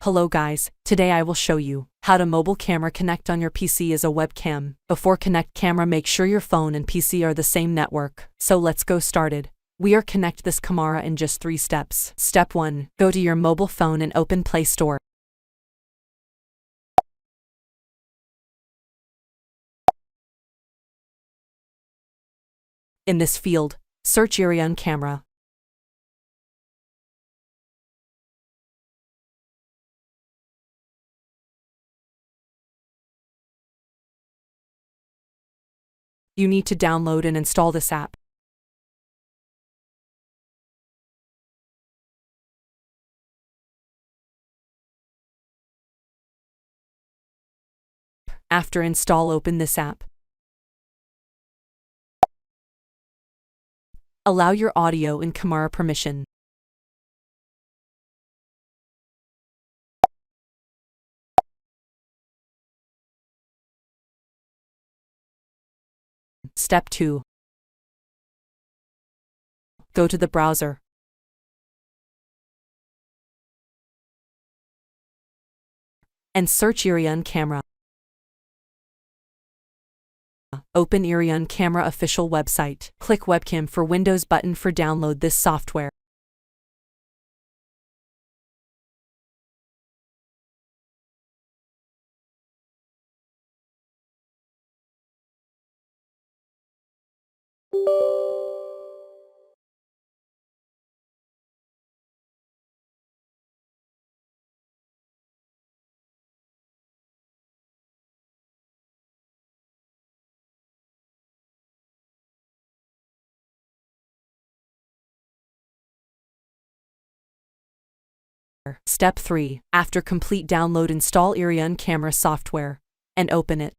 Hello guys, today I will show you how to mobile camera connect on your PC as a webcam. Before connect camera, make sure your phone and PC are the same network. So let's go started. We are connect this camera in just 3 steps. Step 1. Go to your mobile phone and open Play Store. In this field, search Webcam camera. You need to download and install this app. After install, open this app. Allow your audio and camera permission. Step 2. Go to the browser. And search Webcam camera. Open Webcam camera official website. Click Webcam for Windows button for download this software. Step 3. After complete download, install Webcam camera software and open it.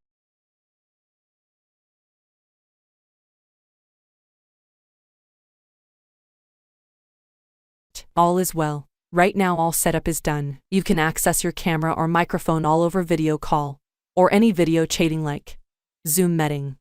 All is well. Right now all setup is done. You can access your camera or microphone all over video call or any video chatting like Zoom meeting.